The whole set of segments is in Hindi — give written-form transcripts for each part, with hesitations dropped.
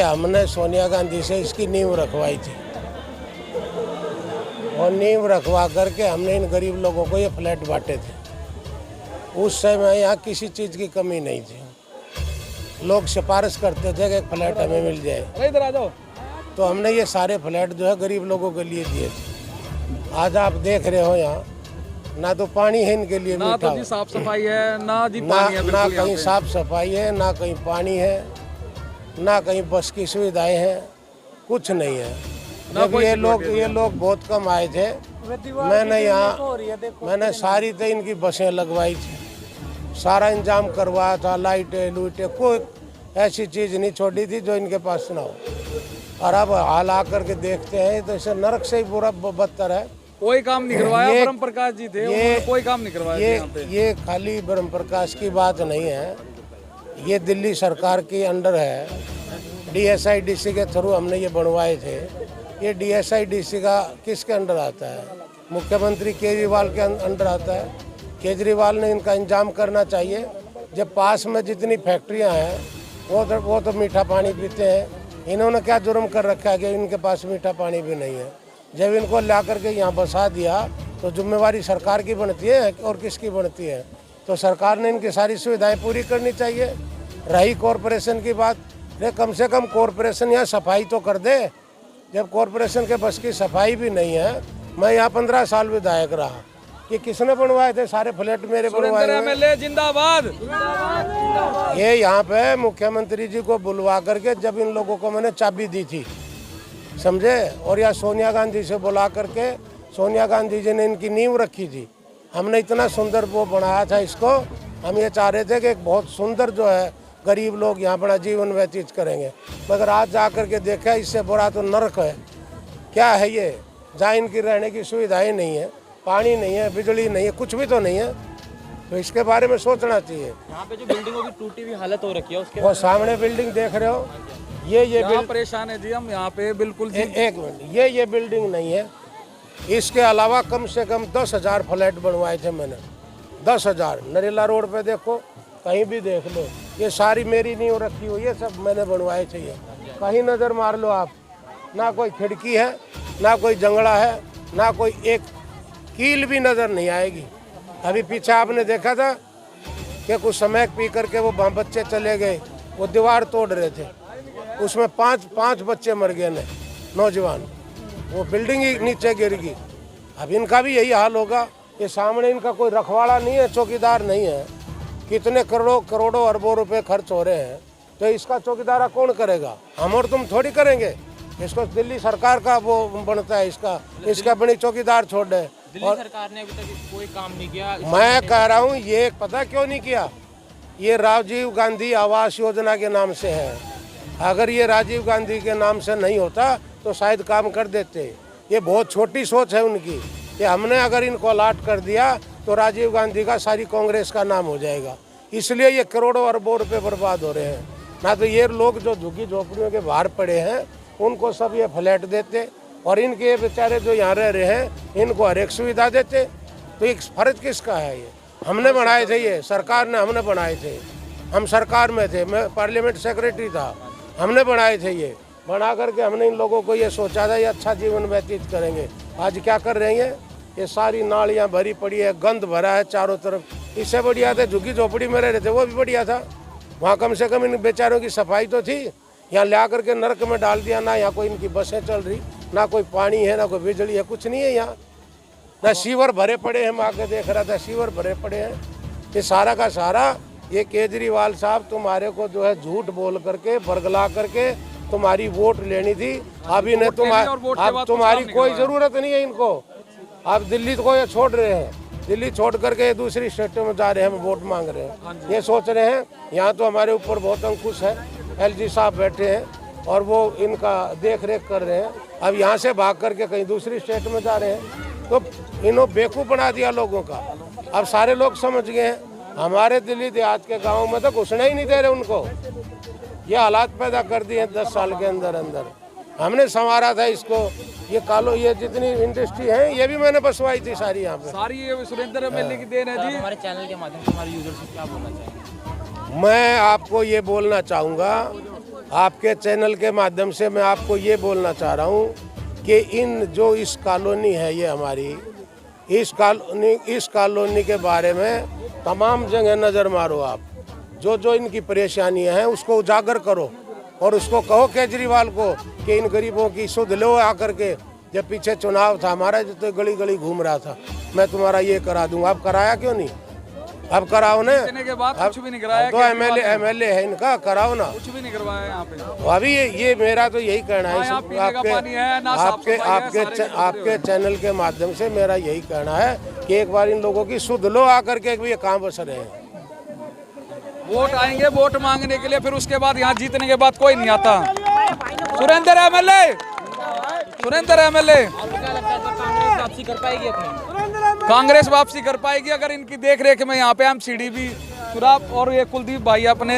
हमने सोनिया गांधी से इसकी नींव रखवाई थी और नींव रखवा करके हमने इन गरीब लोगों को ये फ्लैट बांटे थे। उस समय यहाँ किसी चीज़ की कमी नहीं थी। लोग सिफारिश करते थे कि एक फ्लैट हमें मिल जाए, इधर आ जाओ। तो हमने ये सारे फ्लैट जो है गरीब लोगों के लिए दिए थे। आज आप देख रहे हो यहाँ ना तो पानी है इनके लिए, ना तो जी साफ सफाई है, ना जी पानी है, ना कहीं साफ सफाई है, ना कहीं पानी है, ना कहीं बस की सुविधाएं हैं, कुछ नहीं है। जब ये लोग बहुत कम आए थे, मैंने सारी तो इनकी बसें लगवाई थी, सारा इंतजाम करवाया था, लाइटें कोई ऐसी चीज़ नहीं छोड़ी थी जो इनके पास ना हो। और अब हाल आकर के देखते हैं तो इसे नरक से ही बुरा बदतर है। कोई काम नहीं करवाया। ब्रह्म प्रकाश जी थे, उन्होंने कोई काम नहीं करवाया। ये खाली ब्रह्म प्रकाश की बात नहीं है, ये दिल्ली सरकार के अंडर है। DSIDC के थ्रू हमने ये बनवाए थे। ये DSIDC का किसके अंडर आता है? मुख्यमंत्री केजरीवाल के अंडर आता है। केजरीवाल ने इनका इंतजाम करना चाहिए। जब पास में जितनी फैक्ट्रियां हैं वो तो मीठा पानी पीते हैं। इन्होंने क्या जुर्म कर रखा है कि इनके पास मीठा पानी भी नहीं है। जब इनको ला करके यहाँ बसा दिया तो जिम्मेवारी सरकार की बनती है और किसकी बनती है? तो सरकार ने इनकी सारी सुविधाएं पूरी करनी चाहिए। रही कॉरपोरेशन की बात, कम से कम कॉरपोरेशन यहाँ सफाई तो कर दे। जब कॉरपोरेशन के बस की सफाई भी नहीं है, मैं यहाँ 15 साल विधायक रहा, कि किसने बनवाए थे? सारे फ्लैट मेरे बनवाए। MLA जिंदाबाद। ये यहाँ पे मुख्यमंत्री जी को बुलवा करके जब इन लोगों को मैंने चाबी दी थी, समझे, और या सोनिया गांधी से बुला करके सोनिया गांधी जी ने इनकी नींव रखी थी। हमने इतना सुंदर वो बनाया था इसको। हम ये चाह रहे थे कि एक बहुत सुंदर जो है गरीब लोग यहाँ अपना जीवन व्यतीत करेंगे, मगर आज जा करके देखा इससे बुरा तो नरक है। क्या है ये? जहाँ इनकी रहने की सुविधाएं नहीं है, पानी नहीं है, बिजली नहीं है, कुछ भी तो नहीं है। तो इसके बारे में सोचना चाहिए। यहाँ पे जो बिल्डिंगों की टूटी हुई हालत हो रखी है उसके वो सामने बिल्डिंग देख रहे हो, ये परेशान है जी हम यहाँ पे बिल्कुल जी। एक मिनट, ये बिल्डिंग नहीं है। इसके अलावा कम से कम 10,000 फ्लैट बनवाए थे मैंने, 10,000। नरेला रोड पे देखो, कहीं भी देख लो, ये सारी मेरी नींव रखी हुई है, सब मैंने बनवाए थे। ये कहीं नज़र मार लो आप, ना कोई खिड़की है, ना कोई जंगड़ा है, ना कोई एक कील भी नज़र नहीं आएगी। अभी पीछे आपने देखा था कि कुछ समय पी करके वो बच्चे चले गए, वो दीवार तोड़ रहे थे, उसमें पांच बच्चे मर गए ने, नौजवान। वो बिल्डिंग ही नीचे गिर गई। अब इनका भी यही हाल होगा। ये सामने इनका कोई रखवाड़ा नहीं है, चौकीदार नहीं है। कितने करोड़ों अरबों रुपए खर्च हो रहे हैं, तो इसका चौकीदारा कौन करेगा? हम और तुम थोड़ी करेंगे। इसको दिल्ली सरकार का वो बनता है, इसका अपनी चौकीदार छोड़ दे। दिल्ली सरकार ने अभी तक कोई काम नहीं किया। मैं कह रहा हूँ, ये पता क्यों नहीं किया? ये राजीव गांधी आवास योजना के नाम से है। अगर ये राजीव गांधी के नाम से नहीं होता तो शायद काम कर देते। ये बहुत छोटी सोच है उनकी कि हमने अगर इनको अलाट कर दिया तो राजीव गांधी का सारी कांग्रेस का नाम हो जाएगा। इसलिए ये करोड़ों अरबों रुपए बर्बाद हो रहे हैं। ना तो ये लोग जो झुग्गी झोपड़ियों के बाहर पड़े हैं उनको सब ये फ्लैट देते, और इनके बेचारे जो यहाँ रह रहे हैं इनको हर एक सुविधा देते। तो एक फर्ज किसका है? ये हमने बनाए थे, ये सरकार ने, हमने बनाए थे। हम सरकार में थे, मैं पार्लियामेंट सेक्रेटरी था, हमने बनाए थे। ये बना करके हमने इन लोगों को ये सोचा था ये अच्छा जीवन व्यतीत करेंगे। आज क्या कर रहे हैं? ये सारी नालियाँ भरी पड़ी है, गंद भरा है चारों तरफ। इससे बढ़िया था झुग्गी झोपड़ी में रह रहे थे, वो भी बढ़िया था। वहाँ कम से कम इन बेचारों की सफाई तो थी। यहाँ ला करके नरक में डाल दिया। ना यहाँ कोई इनकी बसें चल रही, ना कोई पानी है, ना कोई बिजली है, कुछ नहीं है यहाँ। ना सीवर भरे पड़े हैं, मैं आगे देख रहा था सीवर भरे पड़े हैं। ये सारा का सारा ये केजरीवाल साहब तुम्हारे को जो है झूठ बोल करके, बरगला करके तुम्हारी वोट लेनी थी। अभी ने तुम्हारी कोई ज़रूरत नहीं है इनको। आप दिल्ली को ये छोड़ रहे हैं, दिल्ली छोड़ करके दूसरी स्टेटों में जा रहे हैं, हम वोट मांग रहे हैं। ये सोच रहे हैं यहाँ तो हमारे ऊपर बहुत अंकुश है। LG साहब बैठे हैं और वो इनका देख रेख कर रहे हैं। अब यहाँ से भाग करके कहीं दूसरी स्टेट में जा रहे हैं, तो इन्होंने बेवकूफ़ बना दिया लोगों का। अब सारे लोग समझ गए हैं। हमारे दिल्ली देहात के गाँव में तो घुसना ही नहीं दे रहे उनको। ये हालात पैदा कर दिए 10 साल के अंदर अंदर। हमने संवारा था इसको। ये कालो, ये जितनी इंडस्ट्री है ये भी मैंने बसवाई थी सारी यहाँ पे। सारी ये सुरेंद्र MLA की देन है जी। हमारे चैनल के माध्यम से हमारे यूजर से क्या बोलना चाहिए? मैं आपको ये बोलना चाहूँगा, आपके चैनल के माध्यम से मैं आपको ये बोलना चाह रहा हूँ कि इन जो इस कॉलोनी है ये हमारी, इस कॉलोनी के बारे में तमाम जगह नज़र मारो आप। जो जो इनकी परेशानियां हैं उसको उजागर करो और उसको कहो केजरीवाल को कि इन गरीबों की सुध लो आकर के। जब पीछे चुनाव था हमारा, जो तो गली गली घूम रहा था, मैं तुम्हारा ये करा दूंगा। अब कराया क्यों नहीं? अब कराओ ना। के बाद कुछ भी नहीं कराया। तो एमएलए है इनका, कराओ ना। कुछ भी नहीं करवाया यहाँ पे। अभी ये मेरा तो यही कहना है आपके चैनल के माध्यम से मेरा यही कहना है कि एक बार इन लोगों की सुध लो आकर के ये कहाँ बस रहे हैं। वोट आएंगे वोट मांगने के लिए, फिर उसके बाद यहाँ जीतने के बाद कोई नहीं आता। Surendra MLA, Surendra MLA. कांग्रेस वापसी कर पाएगी अपनी? कांग्रेस वापसी कर पाएगी अगर इनकी देख रेख में यहाँ पे हम सीढ़ी भी सुराब और ये कुलदीप भाई अपने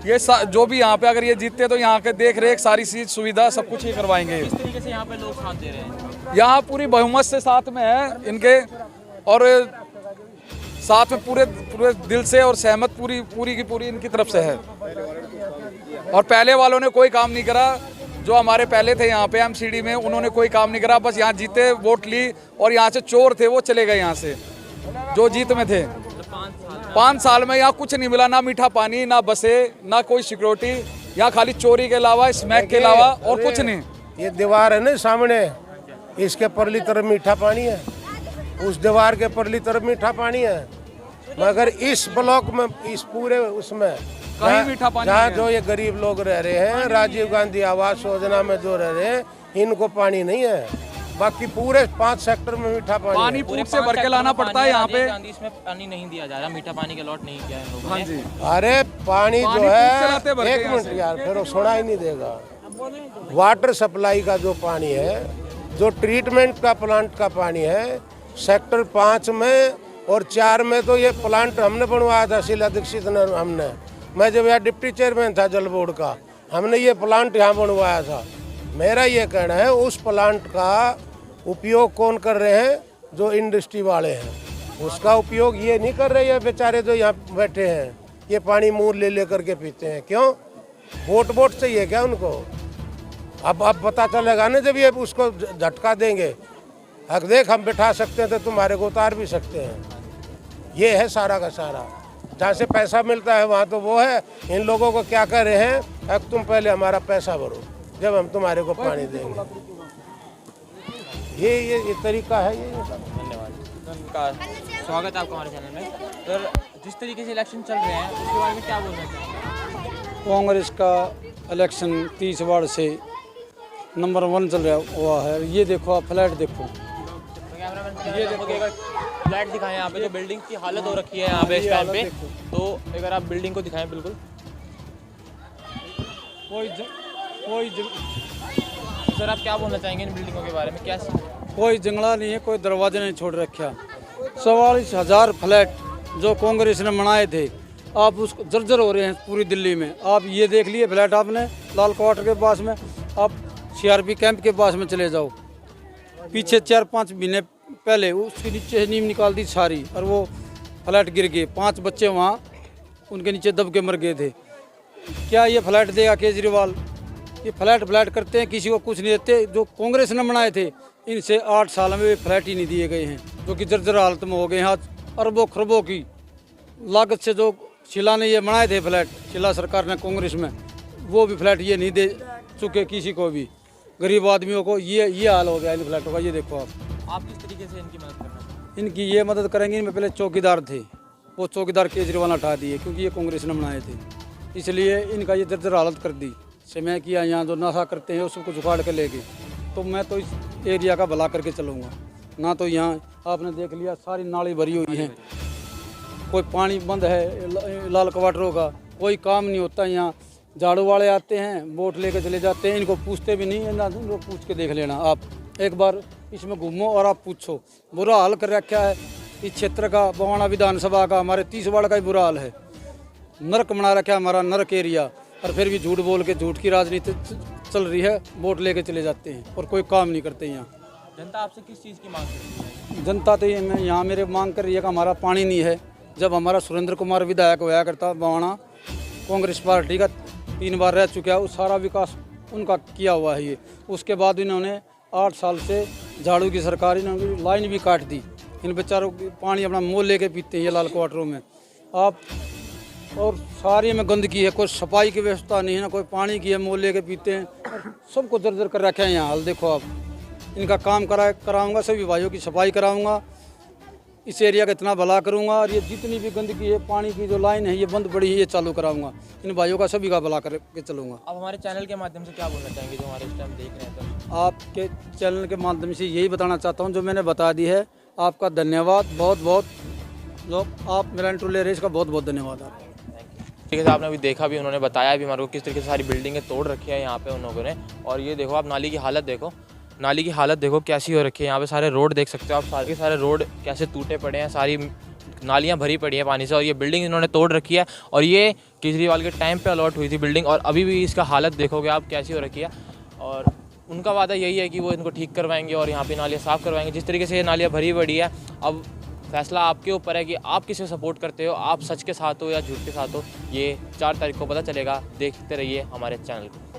ये जो भी यहाँ पे अगर ये जीतते तो यहाँ के देख रेख सारी चीज सुविधा सब कुछ ही करवाएंगे। किस तरीके से यहाँ पे लोग साथ दे रहे हैं? यहाँ पूरी बहुमत से साथ में है इनके, और साथ में पूरे दिल से और सहमत पूरी की पूरी इनकी तरफ से है। और पहले वालों ने कोई काम नहीं करा, जो हमारे पहले थे यहाँ पे एमसीडी में, उन्होंने कोई काम नहीं करा। बस यहाँ जीते, वोट ली और यहाँ से चोर थे वो चले गए यहाँ से, जो जीत में थे। 5 साल में यहाँ कुछ नहीं मिला, ना मीठा पानी, ना बसे, ना कोई सिक्योरिटी। यहाँ खाली चोरी के अलावा, स्मैक के अलावा और कुछ नहीं। ये दीवार है ना सामने, इसके परली तरफ मीठा पानी है, उस दीवार के परली तरफ मीठा पानी है, मगर इस ब्लॉक में, इस पूरे उसमें कहीं मीठा पानी जहाँ जो ये गरीब लोग रह रहे हैं, राजीव गांधी आवास योजना में जो रह रहे हैं, इनको पानी नहीं है। बाकी पूरे 5 सेक्टर में मीठा पानी पूछ से भर के लाना पड़ता है यहाँ पे। इसमें पानी नहीं दिया जा रहा, मीठा पानी का लॉट नहीं किया है लोगों ने। हाँ जी। अरे पानी जो है, एक मिनट यार, फिर वो सुना ही नहीं देगा। वाटर सप्लाई का जो पानी है, जो ट्रीटमेंट का प्लांट का पानी है, सेक्टर 5 में और 4 में तो ये प्लांट हमने बनवाया था, शीला दीक्षित ने। हमने, मैं जब यहाँ डिप्टी चेयरमैन था जल बोर्ड का, हमने ये प्लांट यहाँ बनवाया था। मेरा ये कहना है उस प्लांट का उपयोग कौन कर रहे हैं? जो इंडस्ट्री वाले हैं, उसका उपयोग ये नहीं कर रहे हैं बेचारे जो यहाँ बैठे हैं। ये पानी मुँह ले करके पीते हैं। क्यों? वोट चाहिए क्या उनको? अब पता चलेगा ना जब ये उसको झटका देंगे। हक देख, हम बिठा सकते हैं तो तुम्हारे को उतार भी सकते हैं। ये है सारा का सारा। जहाँ से पैसा मिलता है वहाँ तो वो है। इन लोगों को क्या कर रहे हैं? अब तुम पहले हमारा पैसा भरो, जब हम तुम्हारे को पानी देंगे। ये तरीका है। ये धन्यवाद, स्वागत है आपका हमारे चैनल में। और जिस तरीके से इलेक्शन चल रहे हैं उसके बारे में क्या बोलना चाहिए? कांग्रेस का इलेक्शन 30 वार्ड से नंबर 1 चल रहा हुआ है। ये देखो आप, फ्लैट देखो, ये देखो फ्लैट दिखाएं यहाँ पे, जो बिल्डिंग की हालत हो रखी है यहाँ पे इस टाइम पे। तो अगर आप बिल्डिंग को दिखाएं, बिल्कुल सर आप क्या बोलना चाहेंगे इन बिल्डिंगों के बारे में? क्या कोई जंगला नहीं है, कोई दरवाजे नहीं छोड़ रखा। 44,000 फ्लैट जो कांग्रेस ने बनाए थे, आप उसको जर्जर हो रहे हैं पूरी दिल्ली में। आप ये देख लिए फ्लैट आपने लाल क्वार्टर के पास में, आप सीआरपी कैंप के पास में चले जाओ। पीछे 4-5 महीने पहले उसके नीचे से नीम निकाल दी सारी, और वो फ्लैट गिर गए। 5 बच्चे वहाँ उनके नीचे दब के मर गए थे। क्या ये फ्लैट देगा केजरीवाल? ये फ्लैट करते हैं, किसी को कुछ नहीं देते। जो कांग्रेस ने बनाए थे, इनसे 8 साल में फ्लैट ही नहीं दिए गए हैं, जो कि जर्जर हालत में हो गए हैं। आज अरबों खरबों की लागत से जो शिला ने ये बनाए थे फ्लैट, शिला सरकार ने कांग्रेस में, वो भी फ्लैट ये नहीं दे चुके किसी को भी। गरीब आदमियों को ये हाल हो गया इन फ्लैटों का। ये देखो आप किस तरीके से इनकी मदद करना? इनकी ये मदद करेंगे। इनमें पहले चौकीदार थे, वो चौकीदार केजरीवाल हटा दिए, क्योंकि ये कांग्रेस ने बनाए थे। इसलिए इनका ये जर्जर हालत कर दी। समय किया, यहाँ जो नशा करते हैं उसको उखाड़ के ले गए। तो मैं तो इस एरिया का भला करके चलूँगा ना। तो यहाँ आपने देख लिया, सारी नाली भरी हुई है, कोई पानी बंद है लाल क्वार्टरों का, कोई काम नहीं होता। यहाँ झाड़ू वाले आते हैं, वोट लेकर चले जाते हैं, इनको पूछते भी नहीं है ना। इनको पूछ के देख लेना आप, एक बार इसमें घूमो और आप पूछो। बुरा हाल कर रखा है इस क्षेत्र का, बवाना विधानसभा का, हमारे 30 वार्ड का ही बुरा हाल है। नरक बना रखा है हमारा, नरक एरिया। और फिर भी झूठ बोल के, झूठ की राजनीति चल रही है। वोट लेके चले जाते हैं और कोई काम नहीं करते यहाँ। जनता आपसे किस चीज़ की मांग करती है? जनता तो ये यहाँ मेरे मांग कर रही है कि हमारा पानी नहीं है। जब हमारा सुरेंद्र कुमार विधायक होया करता बवाना, कांग्रेस पार्टी का 3 बार रह चुका है, उस सारा विकास उनका किया हुआ है ये। उसके बाद इन्होंने 8 साल से झाड़ू की सरकार, इन्होंने लाइन भी काट दी। इन बेचारों की पानी अपना मोल लेके पीते हैं ये लाल क्वार्टरों में आप। और सारी में गंदगी है, कोई सफाई की व्यवस्था नहीं है ना कोई पानी की है, मोल लेके पीते हैं। सबको जर्जर कर रखे हैं यहाँ हाल देखो आप। इनका काम कराऊंगा, सभी भाइयों की सफाई कराऊंगा, इस एरिया का इतना भला करूंगा। और ये जितनी भी गंदगी है, पानी की जो लाइन है ये बंद पड़ी है, ये चालू कराऊंगा। इन भाइयों का सभी का भला करके चलूँगा। आप हमारे चैनल के माध्यम से क्या बोलना चाहेंगे जो हमारे इस टाइम देख रहे हैं? तो आपके चैनल के माध्यम से यही बताना चाहता हूँ जो मैंने बता दी है। आपका धन्यवाद बहुत बहुत, जो आप मेरा इंटरव्यू ले रहे हैं इसका बहुत बहुत धन्यवाद आपका। ठीक है, आपने अभी देखा भी, उन्होंने बताया भी हमारे को किस तरीके से सारी बिल्डिंगें तोड़ रखी है यहाँ पे उन लोगों ने। और ये देखो आप नाली की हालत देखो, नाली की हालत देखो कैसी हो रखी है। यहाँ पे सारे रोड देख सकते हो आप, सारे के सारे रोड कैसे टूटे पड़े हैं, सारी नालियाँ भरी पड़ी हैं पानी से। और ये बिल्डिंग इन्होंने तोड़ रखी है और ये केजरीवाल के टाइम पे अलॉट हुई थी बिल्डिंग, और अभी भी इसका हालत देखोगे आप कैसी हो रखी है। और उनका वादा यही है कि वो इनको ठीक करवाएंगे और यहाँ पे नालियाँ साफ़ करवाएंगे। जिस तरीके से ये नालियाँ भरी पड़ी है, अब फैसला आपके ऊपर है कि आप किसे सपोर्ट करते हो, आप सच के साथ हो या झूठ के साथ हो। ये 4 तारीख को पता चलेगा। देखते रहिए हमारे चैनल को।